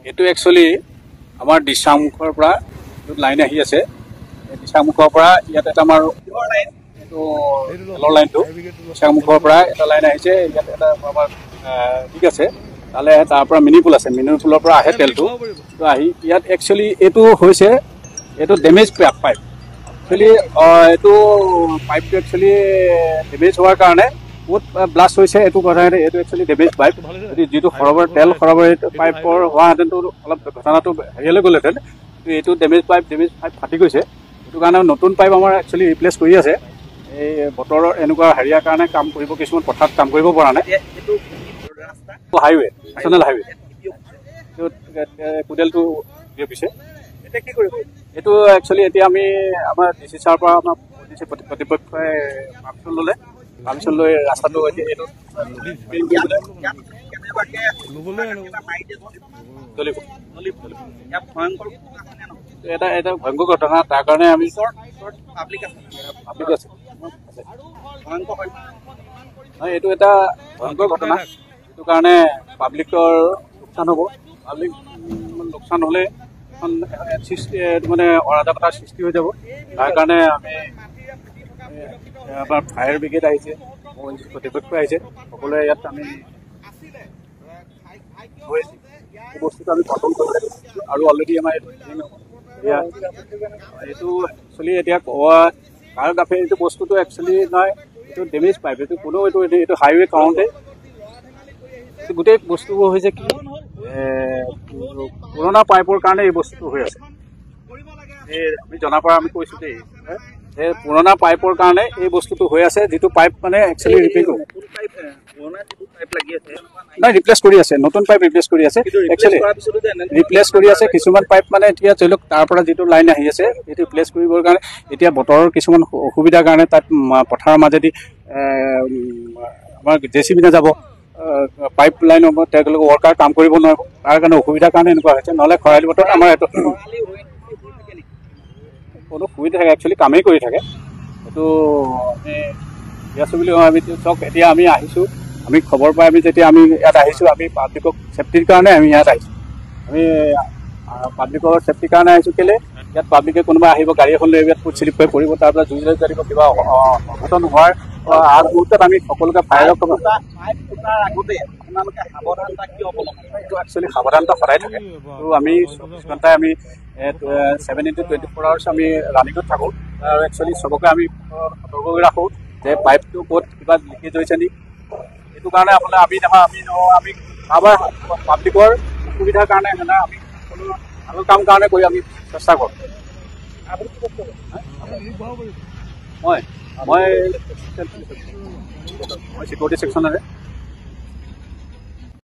এইটো একচুৱেলি আমাৰ দিচাংমুখৰ পৰা লাইন আহি আছে। দিচাংমুখৰ পৰা ইয়াত এটা আমাৰ এইটো তেলৰ লাইনটো দিচাংমুখৰ পৰা এটা লাইন আহিছে। ইয়াত এটা আমাৰ ঠিক আছে, তালে তাৰ পৰা মিনি পুল আছে, মিনি পুলৰ পৰা আহে তেলটো আহি ইয়াত একচুৱেলি এইটো হৈছে এইটো ডেমেজ পাইপ। একচুৱেলি এইটো পাইপটো একচুৱেলি ডেমেজ হোৱাৰ কাৰণে বহুত ব্লাষ্ট হৈছে। এইটো কথা এইটো একচুৱেলি ডেমেজ পাইপ। যিটো সৰবৰাহ তেল সৰবৰাহ পাইপৰ হোৱাহেঁতেনতো অলপ ঘটনাটো হেৰিয়ালৈ গ'লহেঁতেন। এইটো ডেমেজ পাইপ ফাটি গৈছে। সেইটো কাৰণে নতুন পাইপ আমাৰ একচুৱেলি ৰিপ্লেচ কৰি আছে। এই বতৰৰ এনেকুৱা হেৰিয়াৰ কাৰণে কাম কৰিব, কিছুমান পথাৰত কাম কৰিব পৰা নাই। হাইৱে নেশ্যনেল হাইৱে কুডেলটো বিয়পিছে। এতিয়া কি কৰিব এইটো একচুৱেলি এতিয়া আমি আমাৰ ডি চি ছাৰৰ পৰা আমাৰ প্ৰতিপক্ষই পাৰ্মিশ্যন ল'লে। পাৰ্মিশ্যন লৈ ৰাস্তাটো এতিয়া এইটো এটা এটা ভয়ংকৰ ঘটনা। তাৰ কাৰণে আমি পাব্লিক আছে এইটো এটা ভয়ংকৰ ঘটনা। সেইটো কাৰণে পাব্লিকৰ লোকচান হ'ব। পাব্লিক লোকচান হ'লে মানে অৰাজকতাৰ সৃষ্টি হৈ যাব। তাৰ কাৰণে আমি আমাৰ ফায়াৰ ব্ৰিগেড আহিছে, কৰ্তৃপক্ষ আহিছে, সকলোৱে ইয়াত আমি বস্তুটো আমি কণ্ট্ৰল কৰিব লাগিব। আৰু অলৰেডি আমাৰ এইটো একচুৱেলি এতিয়া কাৰ গাফে এইটো বস্তুটো একচুৱেলি নহয়, এইটো ডেমেজ পাইপ। এইটো কোনো এইটো হাইৱে কাৰণতে গোটেই বস্তুবোৰ হৈছে কি পুৰণা পাইপৰ কাৰণে এই বস্তুটো হৈ আছে। এই আমি জনাৰ পৰা আমি কৈছোঁ দেই, এই পুৰণা পাইপৰ কাৰণে এই বস্তুটো হৈ আছে। যিটো পাইপ মানে একচুৱেলি নাই ৰিপ্লেচ কৰি আছে, নতুন পাইপ ৰিপ্লেচ কৰি আছে। একচুৱেলি ৰিপ্লেচ কৰি আছে কিছুমান পাইপ মানে এতিয়া ধৰি লওক তাৰ পৰা যিটো লাইন আহি আছে সেইটো ৰিপ্লেচ কৰিবৰ কাৰণে এতিয়া বতৰৰ কিছুমান অসুবিধাৰ কাৰণে তাত পথাৰৰ মাজেদি আমাৰ JCB নাযাব, পাইপ লাইনৰ তেওঁলোকে ৱৰ্কাৰ কাম কৰিব নোৱাৰিব। তাৰ কাৰণে অসুবিধাৰ কাৰণে এনেকুৱা হৈছে। নহ'লে খৰালি বতৰত আমাৰ এইটো কোনো সুবিধা থাকে, একচুৱেলি কামেই কৰি থাকে। এইটো আমি আছোঁ বুলি আমি চাওক। এতিয়া আমি আহিছোঁ, আমি খবৰ পাই আমি যেতিয়া আমি ইয়াত আহিছোঁ, আমি পাব্লিকক ছেফটিৰ কাৰণে আমি ইয়াত আহিছোঁ। আমি পাব্লিকৰ ছেফটিৰ কাৰণে আহিছোঁ। কেলৈ ইয়াত পাব্লিকে কোনোবা আহিব গাড়ী এখন লৈ ইয়াত ফুট শ্লিপ হৈ পৰিব, তাৰ পৰা জুই জাৰিব, কিবা অঘটন হোৱাৰ আগমুহূৰ্তত আমি সকলোকে ফায়াৰক একচুৱেলি সাৱধানতা সদায় থাকে। ত' আমি 24 ঘণ্টাই আমি 7/24 আৱাৰ্ছ আমি ৰানিঙত থাকোঁ। আৰু একচুৱেলি চবকে আমি সতৰ্ক কৰি ৰাখোঁ যে পাইপটো ক'ত কিবা লিকেজ হৈছে নেকি। সেইটো কাৰণে আপোনাৰ আমি কাৰোবাৰ পাব্লিকৰ অসুবিধাৰ কাৰণে মানে আমি সকলো ভাল কাম কাৰণে কৰি আমি চেষ্টা কৰোঁ। মই চিকিউৰিটি ছেকশ্যনৰে